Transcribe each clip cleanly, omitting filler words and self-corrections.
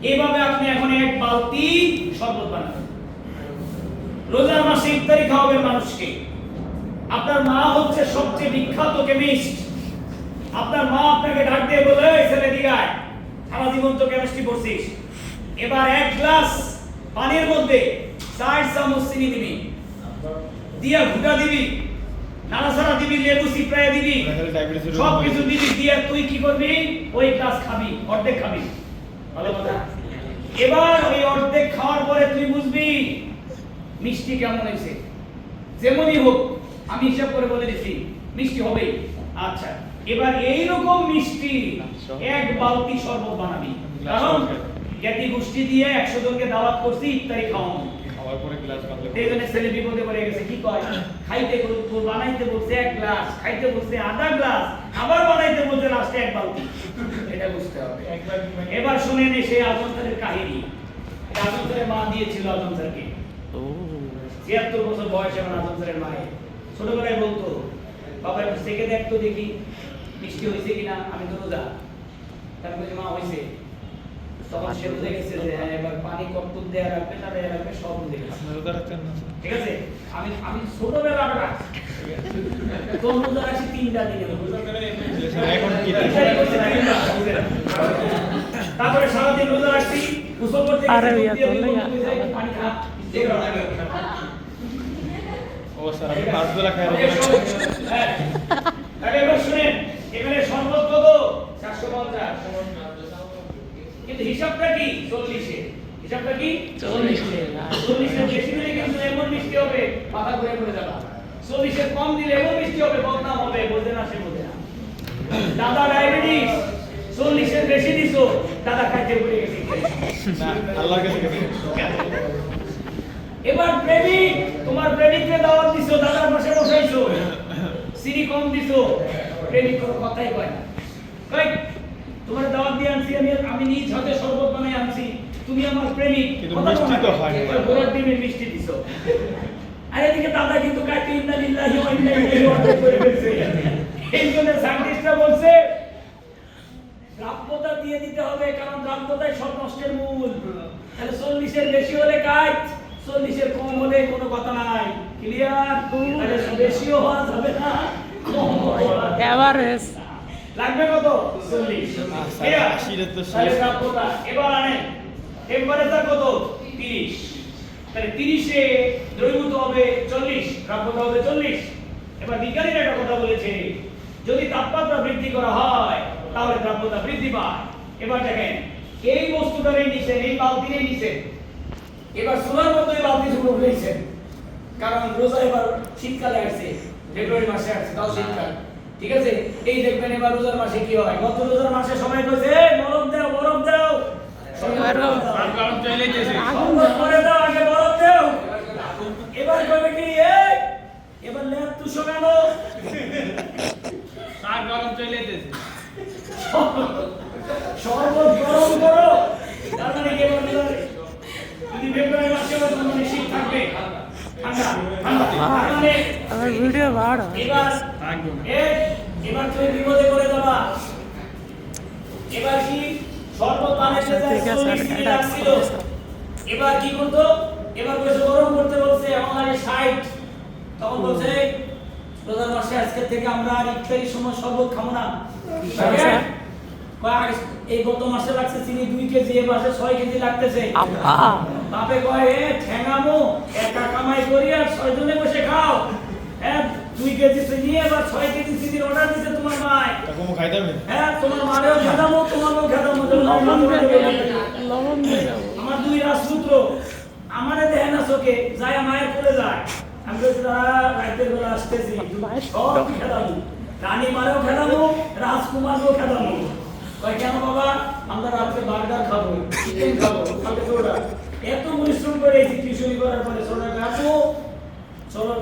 এইভাবে আপনি এখন এক বালতি শরবত বানাবেন। রোজার মাসে ইফতারি খাওয়াবেন মানুষকে। আপনার মা হচ্ছে সবচেয়ে বিখ্যাত কেমিস্ট। আপনার মা আপনাকে ডাক দিয়ে বলে, এই ছেলে দিকে আয়, সারা জীবন তো কেমিস্ট্রি পড়ছিস, এবার এক গ্লাস পানির মধ্যে 4 চামচ চিনি দিবি, দিয়া ঘুটা দিবি, নাড়াচাড়া দিবি, লেবু চিপড়ায় দিবি, সব কিছু দিবি, দিয়া তুই কি করবি, ওই গ্লাস খাবি, অর্ধেক খাবি। ভালো কথা। এবার ওই অর্ধেক খাওয়ার পরে তুই বুঝবি মিষ্টি কেমন হয়েছে। যেমনই হোক, আমি হিসাব করে বলে দিচ্ছি মিষ্টি হবেই। আচ্ছা, এবার এইরকম মিষ্টি এক বালতি শরবত বানাবি। কারণ জ্ঞাতি গোষ্ঠী দিয়ে 100 জনকে দাওয়াত করছি ইফতারি খাওয়ানো। খাওয়ার পরে গ্লাস বানলে এইজন্য ছেলে বিপদে পড়ে গেছে। কি কয়, খাইতে বানাইতে বলছে 1 গ্লাস, খাইতে বলছে আধা গ্লাস, আবার বানাইতে বলছে লাস্টে 1 বালতি। এটা বুঝতে হবে। এবার শুনেন সেই আজম স্যারের কাহিনী। আজম স্যারের মা দিয়েছিল আজম স্যারকে। 76 বছর বয়সে আমার আজম স্যারের মায়ের। ছোটবেলায় বলতো, বাবা একটু সেকে দেখ তো দেখি মিষ্টি হয়েছে কিনা, আমি তো রোজা। তারপরে মা হয়েছে, তখন সে বুঝে গেছে যে হ্যাঁ এবার পানি কতটুক দেয়া রাখবে না দেয়া রাখবে সব বুঝে গেছে। ঠিক আছে, আমি ছোটবেলা রাখছি, কোন রোজা রাখছি 3টা দিনে। তারপরে সারাদিন রোজা রাখছি, গোসল করতে পানি খা। ও স্যার আমি 5 বেলা খাই। আরে এবার শুনেন, এখানে শরবত কত? 450। কিন্তু হিসাবটা কি? 40 এ। হিসাবটা কি? 40 এ। 40 এর বেশি দিলে কিন্তু এমন মিষ্টি হবে মাথা ঘুরে ঘুরে যাবে। 40 এর কম দিলে এমন মিষ্টি হবে বদনাম হবে, বোঝে না সে বোঝে না। দাদা ডায়াবেটিস, 40 এর বেশি দিছো, দাদা খাইতে পড়ে গেছে। না আল্লাহর কাছে গেছে। এবার প্রেমিক, তোমার প্রেমিককে দাওয়াত দিছো, দাদার পাশে বসাইছো, চিনি কম দিছো, প্রেমিক কোনো কথাই কয় না। কই তোমার দাওয়াত দিয়ে আনছি, আমি নিজ হাতে শরবত বানাই আনছি, তুমি আমার প্রেমিক, কিন্তু মিষ্টি তো হয় না। গোলাপ ডিমের মিষ্টি দিছো। আর এদিকে দাদা কিন্তু কাইতে ইন্না লিল্লাহি ওয়া ইন্না ইলাইহি রাজিউন করে ফেলছে। এই জন্য সায়েন্টিস্টরা বলছে দ্রাব্যতা দিয়ে দিতে হবে, কারণ দ্রাব্যতাই সব নষ্টের মূল। তাহলে 40 এর বেশি হলে কাইত, 40 এর কম হলে কোনো কথা নাই। ক্লিয়ার? তাহলে বেশিও হওয়া যাবে না, কম এভারেজ লাগবে কত? 40। ক্লিয়ার? তাহলে দ্রাব্যতা এবার আনেন। টেম্পারেচার কত? 30। তাহলে 30 এ দ্রবীভূত হবে 40, দ্রাব্যতা হবে 40। এবার বিজ্ঞানীরা একটা কথা বলেছে, যদি তাপমাত্রা বৃদ্ধি করা হয় তাহলে দ্রাব্যতা বৃদ্ধি পায়। এবার দেখেন, এই বস্তুটারই নিচে, এই বালতিরই নিচে এবার সোনার মতো এই বালতি শুরু হয়েছে, কারণ রোজা এবার শীতকালে আসছে, ফেব্রুয়ারি মাসে আসছে, তাও শীতকাল। ঠিক আছে, এই দেখবেন এবার রোজার মাসে কি হয়। গত রোজার মাসে সবাই কইছে বরফ দাও, বরফ দাও, গরম চাইলেই দিয়েছে। করে দাও, আগে বরফ দাও। এবার কবে কি এবার ল্যাব তুষো কেন? স্যার গরম চাইলেই দিয়েছে। শরবত গরম করো, তার মানে কি এবার যদি ফেব্রুয়ারি মাসে হয় তার মানে শীত থাকবে, ঠান্ডা ঠান্ডা। মানে আমার ভিডিও বাড়া এবার তুমি বিপদে পড়ে যাবা। এবার কি শরবত বানাইতে যাচ্ছিল, এবার কি করতো, এবার বসে গরম করতে বলছে, আমার লাগে 60। তখন বলছে রোজার মাসে আজকে থেকে আমরা আর ইফতারির সময় শরবত খাবো না। এই গত মাসে লাগছে চিনি 2 কেজি, এ মাসে 6 কেজি লাগতেছে। বাপে কয় এ ঠেঙামো, একা কামাই করি আর 6 জনে বসে খাও। হ্যাঁ 2 কেজি চিনি এবার 6 কেজি চিনির অর্ডার দিছে তোমার মা। তখন খাইতে হবে। হ্যাঁ তোমার মারেও খেদামো, তোমারও খেদামো। লবণ দিয়ে দাও। আমার 2 রাজপুত্র আমারে দেখেন না চোখে, যায় মায়ের কোলে যায়। আমি বলছি রাতের বেলা আসতেছি, সব খেদামো, রানী মারেও খেদামো, রাজকুমারও খেদামো। কয় কেন বাবা? আমরা রাত্রে বার্গার খাবো, চিকেন খাবো, খাবে তো ওরা। এত পরিশ্রম করে এই টিউশনি করার পরে সোনা কাকু চলো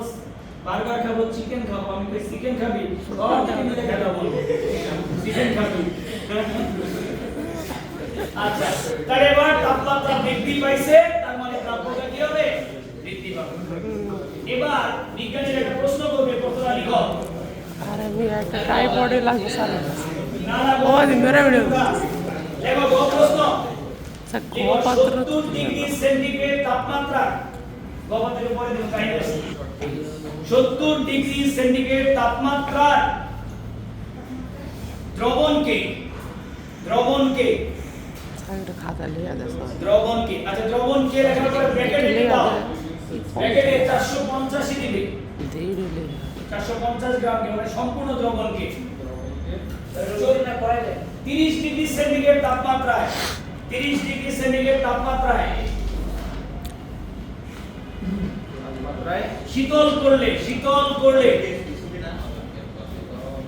বার্গার খাবো, চিকেন খাবো। আমি কই চিকেন খাবি? সব থেকে মিলে খেলা বলবো চিকেন খাবি। আচ্ছা, তাহলে এবার তাপমাত্রা বৃদ্ধি পাইছে, তার মানে দ্রাব্যতা কি হবে? বৃদ্ধি পাবে। এবার বিজ্ঞানীরা একটা প্রশ্ন করবে, প্রশ্নটা লিখো। আর আমি একটা ট্রাইপডে লাগবে স্যার। না না, ও দিন ধরে ভিডিও দেখো প্রশ্ন, আচ্ছা লিখো গোপাত্র 70 ডিগ্রি সেন্টিগ্রেড তাপমাত্রা, গোপাত্রের উপরে দিন কাহিনী আছে। 70 ডিগ্রি সেন্টিগ্রেড তাপমাত্রার দ্রবণকে সাইডে খাতা লিয়া দেশ দ্রবণকে আচ্ছা দ্রবণকে লেখার পরে ব্র্যাকেটে লিয়া দাও, দে ব্র্যাকেটে 485 দিবে, ধীরে লিয়া 450 গ্রামকে মানে সম্পূর্ণ দ্রবণকে 30 ডিগ্রি সেন্টিগ্রেড তাপমাত্রায় 30 ডিগ্রি সেন্টিগ্রেড তাপমাত্রায় শীতল করলে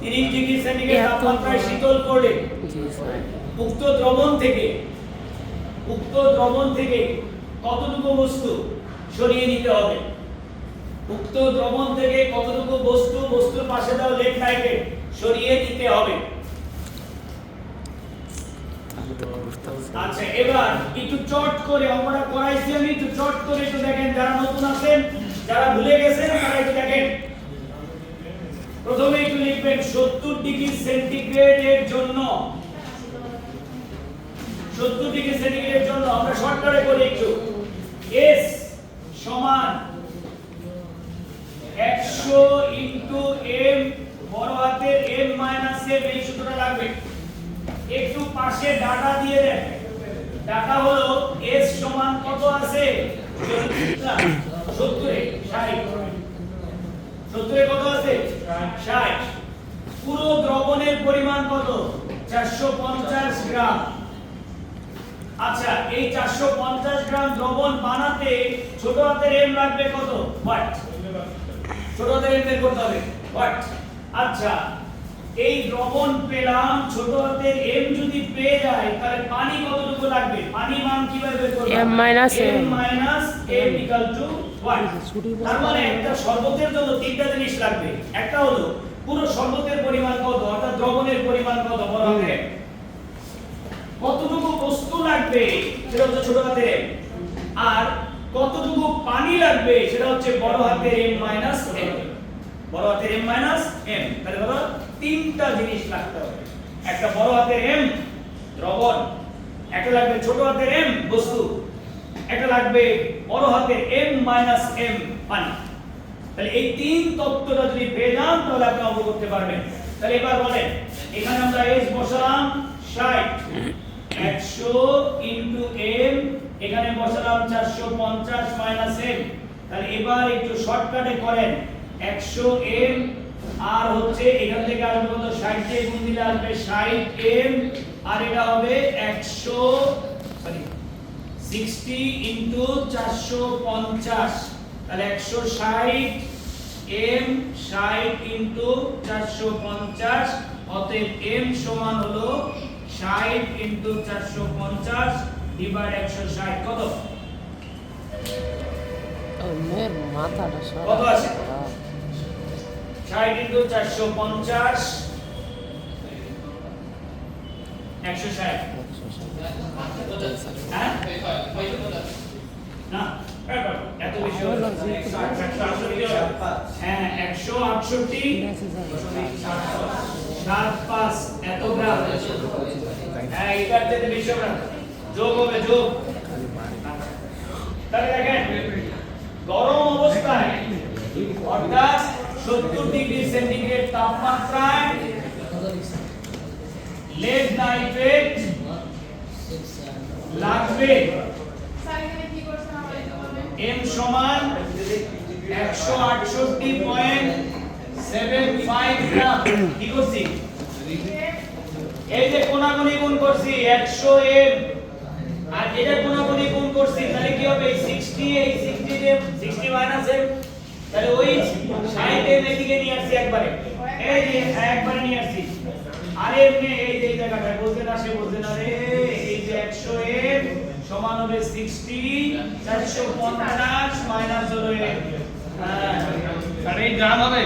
30 ডিগ্রি সেন্টিগ্রেড তাপমাত্রায় শীতল করলে জি স্যার উক্ত দ্রবণ থেকে কতটুকু বস্তু সরিয়ে নিতে হবে, উক্ত দ্রবণ থেকে কতটুকু বস্তুর পাশে দাও লেড নাইট্রেট সরিয়ে নিতে হবে। আচ্ছা এবার একটু চট করে অঙ্কটা করাইছি আমি, একটু চট করে একটু দেখেন, যারা নতুন আছেন যারা ভুলে গেছেন তারা একটু দেখেন। প্রথমে একটু লিখবেন 70 ডিগ্রি সেন্টিগ্রেডের জন্য 70 ডিগ্রি সেন্টিগ্রেডের জন্য আমরা শর্টকাটে করি একটু, S সমান 100 ইনটু m বড় হাতের m মাইনাস m, এই সূত্রটা লাগবে। একটু পাশে ডাটা দিয়ে দেন, ডাটা হলো S সমান কত আছে 70 60 কত আছে 60, পুরো দ্রবণের পরিমাণ কত 450 গ্রাম। আচ্ছা এই 450 গ্রাম দ্রবণ বানাতে ছোট হাতের m লাগবে কত ওয়াট, ছোট হাতের m বের করতে হবে ওয়াট। আচ্ছা এই দ্রবণ পেলাম, ছোট হাতের m যদি পেয়ে যায় তাহলে পানি কতটুকু লাগবে, পানি মান কিভাবে বের করব, m minus m m minus m equal to what, তার মানে একটা শরবতের জন্য তিনটা জিনিস লাগবে, একটা হলো পুরো শরবতের পরিমাণ কত অর্থাৎ দ্রবণের পরিমাণ কত বড় হাতের, কতটুকু বস্তু লাগবে সেটা হচ্ছে ছোট হাতের m, আর কতটুকু পানি লাগবে সেটা হচ্ছে বড় হাতের m minus m, বড় হাতের m minus m। তাহলে বলো তিনটা জিনিস লাগতে হবে, একটা বড় হাতের m দ্রবণ, একটা লাগবে ছোট হাতের m বস্তু, একটা লাগবে বড় হাতের m minus m পানি। তাহলে এই তিন তত্ত্বটা যদি পেয়ে যান তাহলে আপনি অঙ্ক করতে পারবেন। তাহলে এবার বলেন এখানে আমরা s বসালাম 60, 100 ইনটু m, এখানে বসালাম 450 মাইনাস m। তাহলে এবার একটু শর্টকাটে করেন 100 m আর হচ্ছে এখান থেকে আসবে কত 60 দিয়ে গুণ দিলে আসবে 60 m, আর এটা হবে 60 ইনটু 450, তাহলে 160 m 60 ইনটু 450, অতএব m সমান হলো 60 ইনটু 450 ডিভাইড 160 কত মেয়ের মাথাটা কত আছে 60 ইনটু 450 160, হ্যাঁ না এত বেশি হলো হ্যাঁ 168 75 এত গ্রাম, হ্যাঁ এটার থেকে বেশি হবে যোগ হবে যোগ। তাহলে দেখেন গরম অবস্থায় অর্থাৎ 70 ডিগ্রি সেন্টিগ্রেড তাপমাত্রায় লেড নাইট্রেট লাগবে m সমান 168.75 গ্রাম। কি করছি এই যে কোণাকুণি গুণ করছি 100 m আর এটা কোণাকুণি গুণ করছি, তাহলে কি হবে 60 এই 60 দিয়ে 60 মাইনাস m, তাহলে ওই 60 m এদিকে নিয়ে আসছি একবারে, এই যে একবারে নিয়ে আসছি। আর এমনি এই যে জায়গাটা বলতে না সে বলতে না রে, এই যে 100 m সমান হবে 60 450 মাইনাস হলো হ্যাঁ আর এই গ্রাম হবে,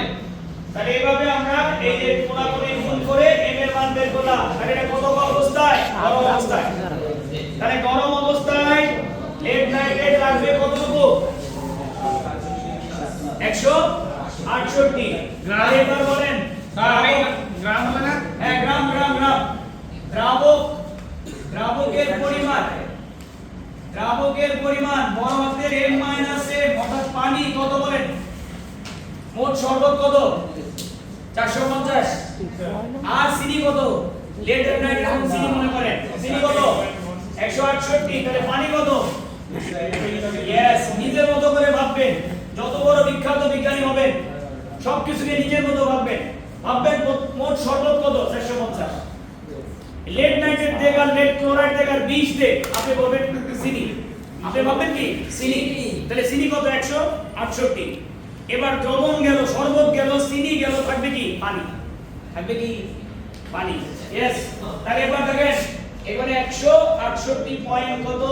তাহলে এইভাবে আমরা এই যে কোণাকুণি গুণ করে m এর মান বের করলাম। তাহলে এটা কত অবস্থায় গরম অবস্থায়, তাহলে গরম অবস্থায় লেড নাইট্রেট লাগবে কতটুকু 168 গ্রাম। এবার বলেন গ্রাম হবে না, হ্যাঁ গ্রাম দ্রাবকের পরিমাণ দ্রাবকের পরিমাণ বড় হাতের m মাইনাস m অর্থাৎ পানি কত বলেন? মোট শরবত কত? 450। আর চিনি কত? লেটের নাইট এখন চিনি মনে করেন। চিনি কত? 168। তাহলে পানি কত? यस, নিজের মতো করে ভাববেন। যত বড় বিখ্যাত বিজ্ঞানী হবেন সবকিছুকে নিজের মতো ভাববেন। ভাববেন মোট শরবত কত? 450। লেড নাইট্রেট দেখ আর লেড ক্লোরাইড দেখ আর 20 দেখ, আপনি বলবেন চিনি। আপনি ভাববেন কি? চিনি। তাহলে চিনি কত? 168। এবার দ্রবণ গেল, শরবত গেল, চিনি গেল, থাকবে কি? পানি। থাকবে কি? পানি। यस, তাহলে এবার দেখেন এবারে 168 পয়েন্ট কত?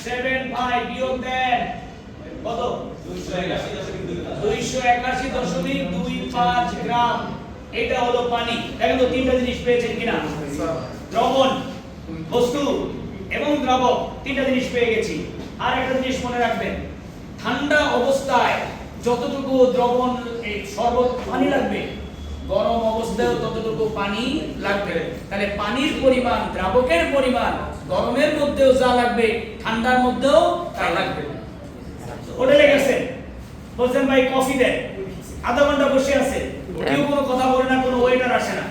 75 বিয়োগ দেন কত? 281.25 গ্রাম। এটা হলো পানি। দেখেন তো তিনটা জিনিস পেয়েছেন কিনা? দ্রবণ, বস্তু এবং দ্রাবক, তিনটা জিনিস পেয়ে গেছি। আর একটা জিনিস মনে রাখবেন, ঠান্ডা অবস্থায় যতটুকু দ্রবণ এই শরবত পানি লাগবে, গরম অবস্থায়ও ততটুকু পানি লাগবে। তাহলে পানির পরিমাণ, দ্রাবকের পরিমাণ গরমের মধ্যেও যা লাগবে ঠান্ডার মধ্যেও তাই লাগবে। হোটেলে গেছেন, বলছেন ভাই কফি দেন, আধা ঘন্টা বসে আছে, কেউ কোনো কথা বলে না, কোনো ওয়েটার আসে না।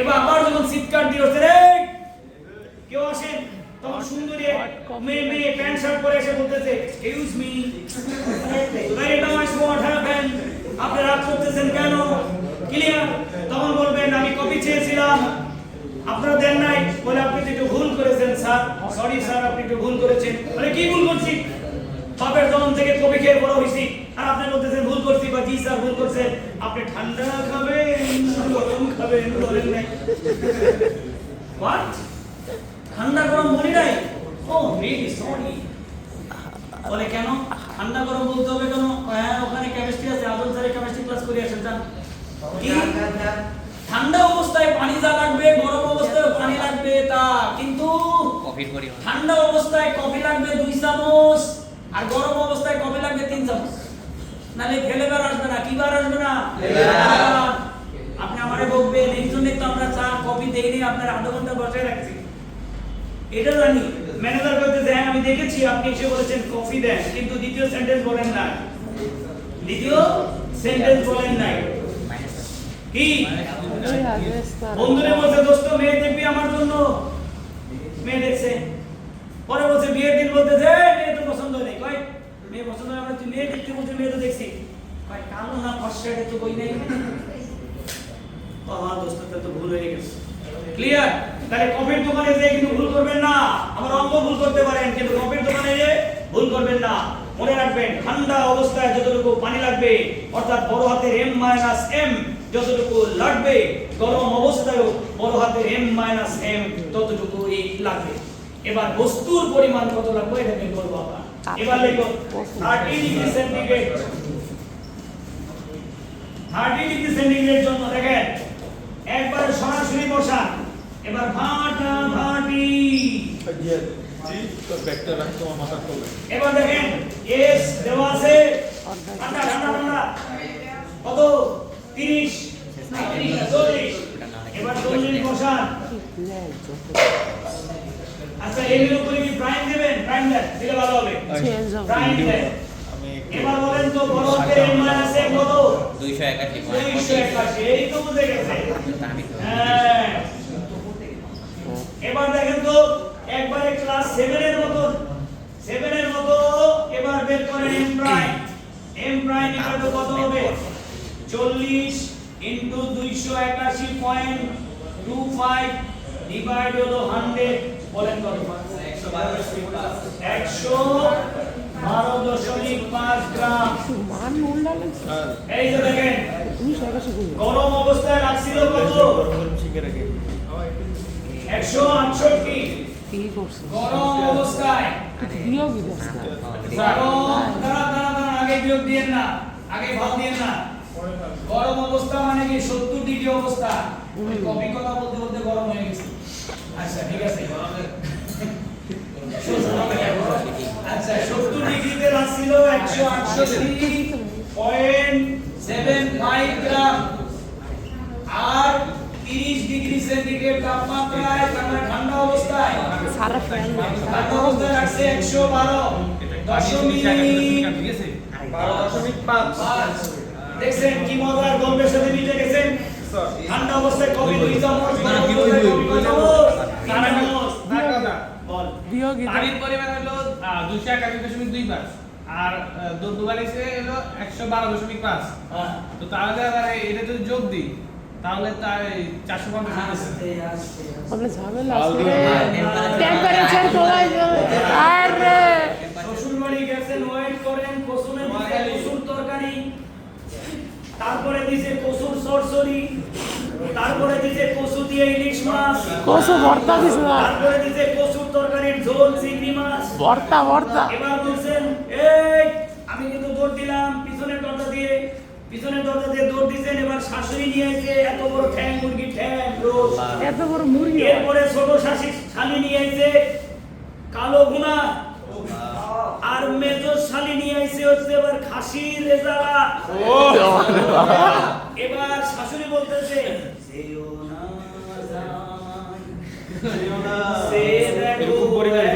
এবার আবার যখন চিৎকার দিয়ে হচ্ছে রে কেউ আসেন, তখন সুন্দরী মেয়ে প্যান্ট শার্ট পরে এসে বলতেছে এক্সকিউজ মি ভাই এটা মাই হোয়াট হ্যাপেন, আপনি রাগ করতেছেন কেন? ক্লিয়ার? তখন বলবেন আমি কফি চেয়েছিলাম, আপনারা দেন নাই। বলে আপনি তো একটু ভুল করেছেন স্যার, সরি স্যার আপনি একটু ভুল করেছেন। বলে কি ভুল করছি? বাপের জন্ম থেকে কফি খেয়ে বড় হইছি, আর আপনি বলতেছেন ভুল করছি, বা জি স্যার ভুল করছেন। আপনি ঠান্ডা খাবেন গরম খাবেন বলেন নাই। হোয়াট? ঠান্ডা গরম বলি নাই? ও রিয়েলি সরি। বলে কেন ঠান্ডা গরম বলতে হবে কেন? হ্যাঁ ওখানে কেমিস্ট্রি আছে, আদল স্যারের কেমিস্ট্রি ক্লাস করে আসেন জান। কি ঠান্ডা অবস্থায় পানি যা লাগবে গরম অবস্থায় পানি লাগবে তা, কিন্তু কফির পরিমাণ ঠান্ডা অবস্থায় কফি লাগবে 2 চামচ আর গরম অবস্থায় কফি লাগবে 3 চামচ, নালে ফ্লেভার আসবে না। কি বার আসবে না? ফ্লেভার। আপনি আমারে বলবেন এই জন্যই তো আমরা চা কফি দেইনি, আপনার আধা ঘন্টা বসে রাখছি। এটা জানি ম্যানেজার বলতেছে হ্যাঁ আমি দেখেছি আপনি এসে বলেছেন কফি দেন, কিন্তু দ্বিতীয় সেন্টেন্স বলেন না। দ্বিতীয় সেন্টেন্স বলেন নাই কি? বন্ধুরে বলছে দোস্ত মেয়ে দেখবি আমার জন্য, মেয়ে দেখছে। পরে বলছে বিয়ের দিন বলতেছে মেয়ে তো পছন্দ নেই। কয় মেয়ে পছন্দ হয়, আমরা তুই মেয়ে দেখতে বলছে মেয়ে তো দেখছি। কয় কালো না ফর্সা এটা তো কই নাই। বাবা দোস্ত তো ভুল হয়ে গেছে। ক্লিয়ার? তাহলে কফির দোকানে যেয়ে কিন্তু ভুল করবেন না। আমার অঙ্ক ভুল করতে পারেন, কিন্তু কফির দোকানে যেয়ে ভুল করবেন না। মনে রাখবেন ঠান্ডা অবস্থায় যতটুকু পানি লাগবে, অর্থাৎ বড় হাতের m মাইনাস m যতটুকু লাগবে, গরম অবস্থায়ও বড় হাতের m মাইনাস m ততটুকুই লাগবে। এবার বস্তুর পরিমাণ কত লাগবে এটা বের করব আমরা। এবার লিখো 30 ডিগ্রি সেন্টিগ্রেড। 30 ডিগ্রি সেন্টিগ্রেড জন্য দেখেন একবার সরাসরি বসান। এবার ভাটা ভাটি এবার দেখেন এস দেওয়া আছে, ঠান্ডা ঠান্ডা ঠান্ডা কত? 30 40। এবার 40 বসান। আচ্ছা এর উপরে কি প্রাইম দেবেন? প্রাইম দেন, দিলে ভালো হবে। প্রাইম দেন। এবার বলেন তো বড় হাতের m মাইনাস m কত? 281। এই তো বুঝে গেছে। হ্যাঁ এবার দেখেন তো একবারে ক্লাস 7 এর মতো, 7 এর মতো এবার বের করেন m prime. m prime equal to কত হবে? 40 ইনটু 281.25 ডিভাইড হলো 100। বলেন কত? 112.5 গ্রাম। এই যে দেখেন গরম অবস্থায় রাখছিল কত? 168। গরম অবস্থায় আগে বিয়োগ দিয়েন না, আগে ভাগ দিয়েন না। গরম অবস্থা মানে কি 70 ডিগ্রি অবস্থা। কফি কথা বলতে বলতে গরম হয়ে গেছে। আচ্ছা ঠিক আছে। আচ্ছা 70 ডিগ্রিতে রাখছিল 168.75 গ্রাম। আর 30 ডিগ্রি সেন্টিগ্রেড তাপমাত্রায় ঠান্ডা অবস্থায় সারা ফ্যান থাকা অবস্থায় রাখছে 112.5 ঠিক আছে 12.5 দেখছেন কি মজার গল্পের সাথে মিলে গেছেন ঠান্ডা অবস্থায় কবি 2 চামচ গরম অবস্থায় কবি 2 চামচ 3 চামচ বল বিয়োগী পানির পরিমাণ হলো 281.25 আর দুধ বানিয়েছে হলো 112.5 হ্যাঁ তো তাহলে আবার এটা যদি যোগ দিই তাহলে তাই 450 আস্তে আস্তে বলে ঝামেলা আছে টেম্পারেচার কমাই যাবে আরে শ্বশুর বাড়ি গেছেন ওয়েট করেন কসুরে দিছে কসুর তরকারি তারপরে দিছে কসুর সরসরি তারপরে দিছে কসু দিয়ে ইলিশ মাছ কসু ভর্তা দিছে না তারপরে দিছে কসুর তরকারির ঝোল চিংড়ি মাছ ভর্তা ভর্তা এবার বলছেন এই আমি কিন্তু দৌড় দিলাম পিছনের দরজা দিয়ে দৌড় দিছেন এবার শাশুড়ি নিয়ে এসে এত বড় ঠ্যাং মুরগি ঠ্যাং রোজ এত বড় মুরগি এরপরে ছোট শালি নিয়ে এসে কালো গুনা আর মেজর শালি নিয়ে এসে হচ্ছে এবার খাসির রেজালা এবার শাশুড়ি বলতেছে যেও না জামাই, সে দেখো একবার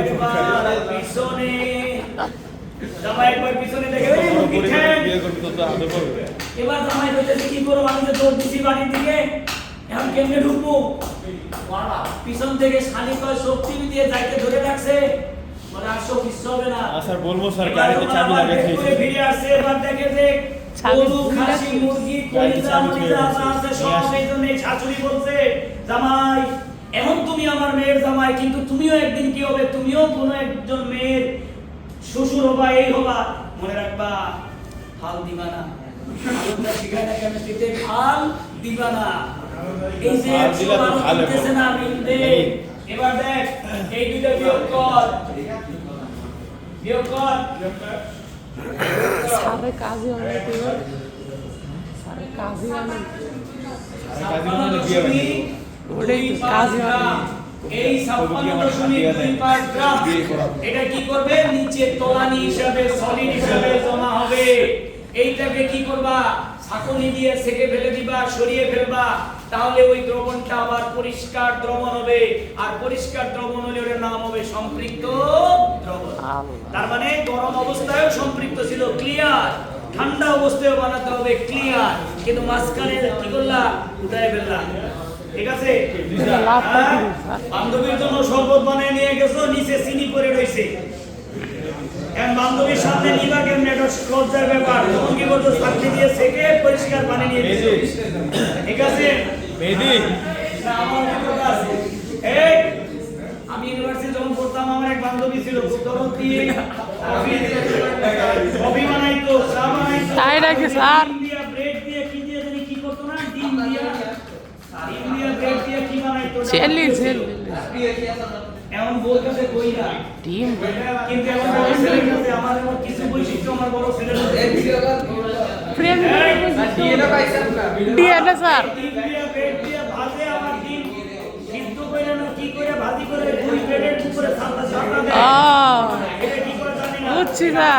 পিছনে জামাই একবার পিছনে দেখে ওই মুরগি ঠ্যাং। এবার জামাই বলতেছে কি করবো আমি তো দৌড় দিছি বাড়ির দিকে এখন কেমনে ঢুকবো পিছন থেকে শালি কয় শক্তি দিয়ে যাইতে ধরে রাখছে মানে আসো কিছু হবে না স্যার বলবো স্যার এবার গাড়িতে যখন চাবি আবার লাগাই বের করে ফিরে আসছে এবার দেখে যে চাবি গরু, খুলে খাসি, রাখছে। মুরগি, গাড়িতে কলিজা, চাবি মলিজা খুলে যা আছে রাখছে। সব নিয়ে এই জন্য এই শাশুড়ি বলছে জামাই এখন তুমি আমার মেয়ের জামাই কিন্তু তুমিও একদিন কি হবে তুমিও কোনো একজন মেয়ের শ্বশুর হবা এই হবা মনে রাখবা ফাল দিবা না আলোটা শিখায় না কেমিস্ট্রিতে ফাল দিবা না এই যে ফাল দিলে তো 112 ভালো মিলতেছে না মিলবে এবার দেখ এই দুইটা বিয়োগ কর সারে কাজে অনেক সারে কাজে অনেক ওটাই তো কাজে অনেক এই 56.25 গ্রাম এটা কি করবে নিচে তলানি হিসাবে সলিড হিসাবে জমা হবে এইটাকে কি করবা ছাঁকনি দিয়ে সেকে ফেলে দিবা সরিয়ে ফেলবা তাহলে ওই দ্রবণটা আবার পরিষ্কার দ্রবণ হবে আর পরিষ্কার দ্রবণ হলে ওর নাম হবে সম্পৃক্ত দ্রবণ তার মানে গরম অবস্থায়ও সম্পৃক্ত ছিল ক্লিয়ার ঠান্ডা অবস্থায়ও বানাতে হবে ক্লিয়ার কিন্তু মাঝখানে কি করলা উঠায় ফেললা ঠিক আছে বান্ধবীর জন্য শরবত বানিয়ে নিয়ে গেছো নিচে চিনি পড়ে রয়েছে এখন বান্ধবীর সামনে নিবা কেমনে এটা লজ্জার ব্যাপার তখন কি করছো ছাকনি দিয়ে সেকে পরিষ্কার পানি নিয়ে দিছো ঠিক আছে মেহেদি না আমার কথা আছে এই আমি ইউনিভার্সিটি যখন পড়তাম আমার এক বান্ধবী ছিল দরদ দিয়ে কফি বানাইতো চা বানাইতো তাই নাকি স্যার? ডিম দিয়া ব্রেড দিয়ে কি দিয়ে জানি কি করতো না ডিম দিয়া ব্রেড দিয়ে কি বানাইতো ছেলে এমন বউর কাছে কই না টিম কিন্তু এমন বড় ছেলের কাছে আমার এমন কিছু বৈশিষ্ট্য আমার বড় ছেলের প্রেম দিয়ে না পাইছেন না দিয়ে না স্যার ডিম দিয়া ব্রেড দিয়া ভাজে আমার ডিম সিদ্ধ কইরা না কি করে ভাজি করে দুই ব্রেডের উপরে সাদা সাদা দেয় এটা কি করে জানি না বুঝছি না।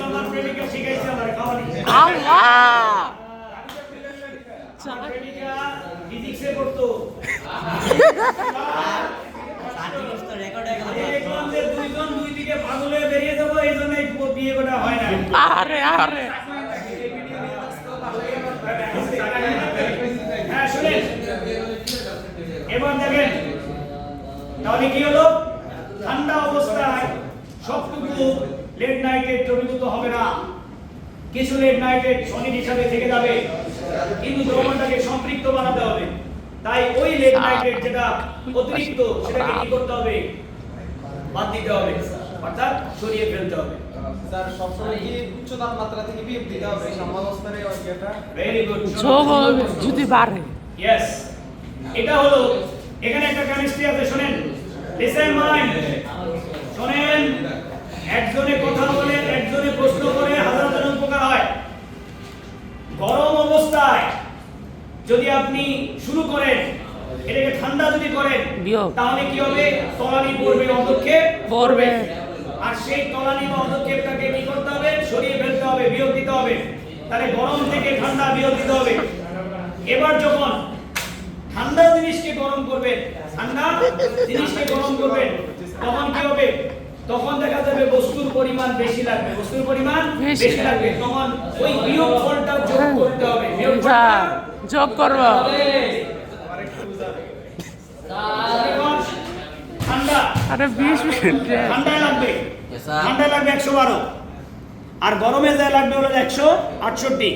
আমার প্রেমিকা শিখাইছে আমার খাওয়ানি আল্লাহ প্রেমিকা ফিজিক্সে পড়তো দেখলাম যে দুইজন দুই দিকে পাগল হয়ে বেরিয়ে যাবো এই জন্য বিয়ে করা হয় না আরে আরে হ্যাঁ শুনেন এবার দেখেন তাহলে কি হলো ঠান্ডা অবস্থায় সবটুকু লেট নাইটে দ্রবীভূত হবে না কিছু লেট নাইটে সলিড হিসাবে থেকে যাবে কিন্তু দ্রবণটাকে সম্পৃক্ত বানাতে হবে তাই ওই লেট নাইট্রেট যেটা অতিরিক্ত সেটাকে কি করতে হবে বাদ দিতে হবে অর্থাৎ সরিয়ে ফেলতে হবে স্যার সবসময় কি উচ্চ তাপমাত্রা থেকে বিয়োগ দিতে হবে সাম্যাবস্থার এই অঙ্কটা ভেরি গুড যোগ হবে যদি বাড়ে ইয়েস এটা হলো এখানে একটা কেমিস্ট্রি আছে শুনেন লিসেন মাইন্ড শুনেন একজনে কথা বলে একজনে প্রশ্ন করে হাজার হাজার উপকার হয় গরম অবস্থায় যদি আপনি শুরু করেন এটাকে ঠান্ডা যদি করেন বিয়োগ। তাহলে কি হবে তলানি পড়বে অধক্ষেপ পড়বে। আর সেই তলানি বা অধক্ষেপটাকে কি করতে হবে সরিয়ে ফেলতে হবে বিয়োগ দিতে হবে তাহলে গরম থেকে ঠান্ডা বিয়োগ দিতে হবে এবার যখন ঠান্ডা জিনিসকে গরম করবেন ঠান্ডা জিনিসকে গরম করবেন তখন কি হবে? তখন দেখা যাবে বস্তুর পরিমাণ বেশি লাগবে, বস্তুর পরিমাণ বেশি বেশি লাগবে, তখন ওই বিয়োগ ফলটা যোগ করতে হবে। বিয়োগ যা ফলটা যোগ করব ঠান্ডা আরে 20 মিনিট ঠান্ডায় লাগবে, ঠান্ডায় লাগবে 112, আর গরমে যা লাগবে হলো 168।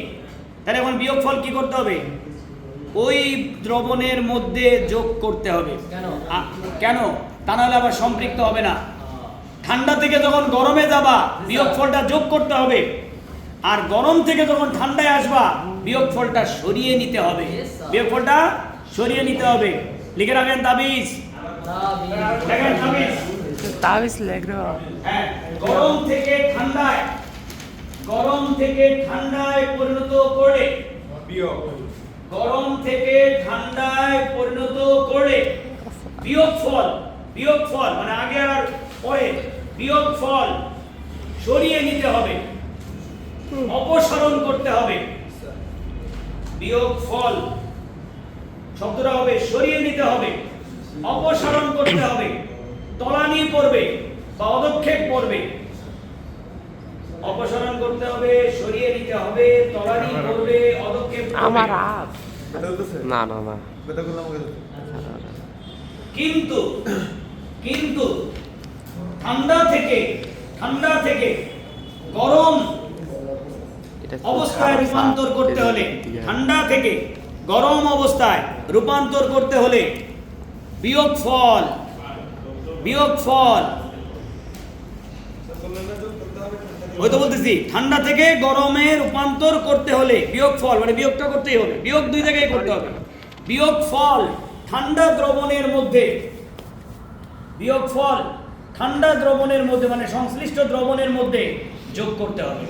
তাহলে এখন বিয়োগ ফল কি করতে হবে? ওই দ্রবণের মধ্যে যোগ করতে হবে। কেন? তা নাহলে আবার সম্পৃক্ত হবে না। ঠান্ডা থেকে যখন গরমে যাবা বিয়োগ ফলটা যোগ করতে হবে, আর গরম থেকে যখন ঠান্ডায় আসবা বিয়োগ ফলটা সরিয়ে নিতে হবে, বিয়োগ ফলটা সরিয়ে নিতে হবে। লিখে রাখেন তাবিজ, দেখেন তাবিজ। তাবিজ লেখো হ্যাঁ, গরম থেকে ঠান্ডায়, গরম থেকে ঠান্ডায় পরিণত করে বিয়োগ, গরম থেকে ঠান্ডায় পরিণত করে বিয়োগ ফল, বিয়োগ ফল মানে আগে আর পরে বিয়োগ ফল সরিয়ে নিতে হবে, অপসারণ করতে হবে। বিয়োগ ফল শব্দটা হবে সরিয়ে নিতে হবে, অপসারণ করতে হবে, তলানি পড়বে বা অদক্ষেপ পড়বে। অপসারণ করতে হবে, সরিয়ে নিতে হবে, তলানি পড়বে, অদক্ষেপ পড়বে। আমার হাত না না না কিন্তু কিন্তু ঠান্ডা থেকে গরম অবস্থায় রূপান্তর করতে হলে, ঠান্ডা থেকে গরম অবস্থায় রূপান্তর করতে হলে বিয়োগ ফল, বিয়োগ ফল ওই তো বলতেছি, ঠান্ডা থেকে গরমে রূপান্তর করতে হলে বিয়োগ ফল মানে বিয়োগটা করতেই হবে, বিয়োগ দুই জায়গায় করতে হবে। বিয়োগ ফল ঠান্ডা দ্রবণের মধ্যে, বিয়োগ ফল ঠান্ডা দ্রবণের মধ্যে মানে সংশ্লিষ্ট দ্রবণের মধ্যে যোগ করতে হবে,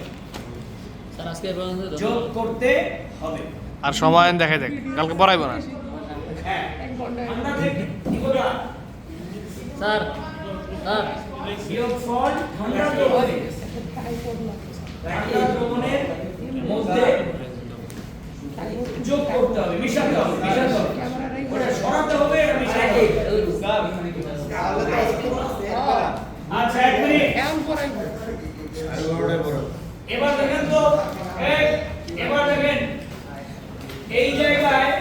যোগ করতে হবে। আর সময় দেখা যাক, কালকে পড়াইবো না। হ্যাঁ, ঠান্ডা থেকে কি করবা? স্যার স্যার বিয়োগ ফল ঠান্ডা দ্রবণে, ঠান্ডা দ্রবণের মধ্যে যোগ করতে হবে, মিশাতে হবে, মিশাতে হবে, ওটা সরাতে হবে, এটা মিশাতে হবে। আচ্ছা, এক মিনিট। এবার দেখেন তো, এবার দেখেন এই জায়গায়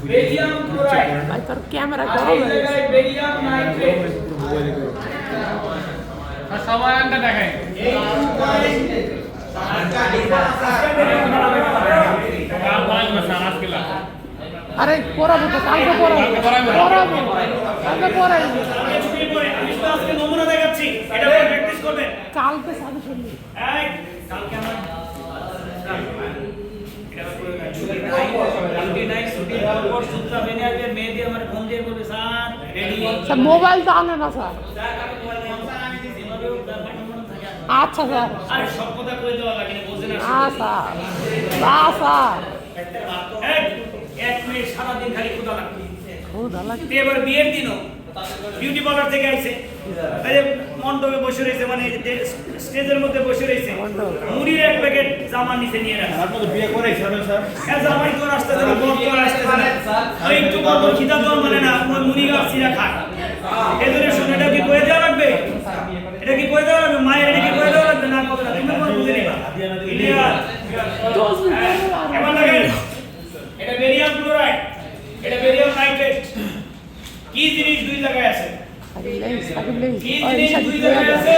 বেরিয়াম ক্লোরাইড, ভাই তোর ক্যামেরা আর গরম এই হয়ে গেছে। জায়গায় বেরিয়াম নাইট্রেট, আর সময়টা দেখাই। এই কাল পড়াইবো স্যার, আজকে না। আরে পড়াবো তো কালকে পড়াবো, পড়াবো কালকে পড়াবো, ছুটির পরে আমি তো আজকে নমুনা দেখাচ্ছি, এটা পরে প্র্যাকটিস করবেন। কালকে সাথে শুনবি এই কালকে আমার কালকে নাই, ছুটির পর সূত্র বেনে আসবে, মেয়ে দিয়ে আমার ফোন দিয়ে বলবে স্যার রেডি। স্যার মোবাইল তো আনে না স্যার। আচ্ছা স্যার, আরে সব কথা কই দেওয়া লাগে না, বোঝেন না। আচ্ছা স্যার এক মিনিট সারাদিন খালি ক্ষুধা লাগবে। ক্ষুধা লাগছে। এবার বিয়ের দিনও বিউটি পার্লার থেকে আইছে, এই যে মণ্ডপে বসে রয়েছে, মানে স্টেজের মধ্যে বসে রয়েছে, মুড়ির এক প্যাকেট জামা নিচে নিয়ে রাখছে। আপনাদের বিয়ে করেছে স্যার? হ্যাঁ, জামাই তো আসতে দেবে, বর তো আসতে দেবে না। ওই একটু বড় খিদা তো মানে না, ওই মুড়ি গাছ চিরা খায়। এদের শুনে এটা কি কয়ে দেওয়া লাগবে? এটা কি কয়ে দেওয়া লাগবে? মায়ের এটা কি কয়ে দেওয়া লাগবে? না কথা না, তুমি কোনো বুঝে নিবা। ক্লিয়ার? এবার দেখেন, এটা বেরিয়াম ক্লোরাইড, এটা বেরিয়াম নাইট্রেট। কি জিনিস দুই জায়গায় আছে? কি জিনিস দুই জায়গায় আছে?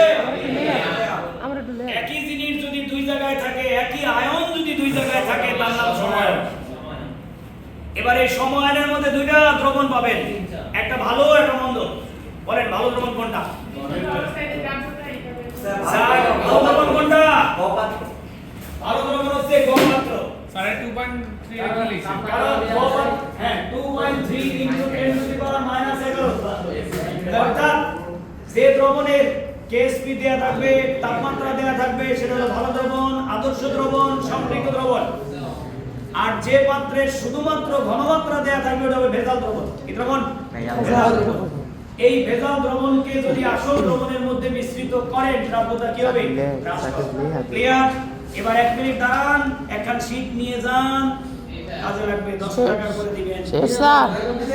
আমরা একটু লে একই জিনিস যদি দুই জায়গায় থাকে, একই আয়ন যদি দুই জায়গায় থাকে, তার নাম সমায়ন। এবার এই সমায়নের মধ্যে দুইটা দ্রবণ পাবেন, একটা ভালো একটা মন্দ। বলেন ভালো দ্রবণ কোনটা? স্যার ভালো দ্রবণ কোনটা? ভালো দ্রবণ হচ্ছে গহমাত্র। স্যার 2.3 লিখে লিখছি। কারণ হ্যাঁ 2.3 into 10 to the power -11, অর্থাৎ যে দ্রবণের কেএসপি দেয়া থাকবে, তাপমাত্রা দেয়া থাকবে, সেটা হলো ভালো দ্রবণ, আদর্শ দ্রবণ, সম্পৃক্ত দ্রবণ। আর যে পাত্রের শুধুমাত্র ঘনমাত্রা দেয়া থাকবে ওটা হবে ভেজাল দ্রবণ। কি দ্রবণ? এই ভেজাল দ্রবণকে যদি আসল দ্রবণের মধ্যে মিশ্রিত করেন, দ্রবণটা কি হবে? ক্লিয়ার? এবার এক মিনিট দাঁড়ান, একখান শীট নিয়ে যান, কাজে লাগবে, 10 টাকা করে দিবেন। স্যার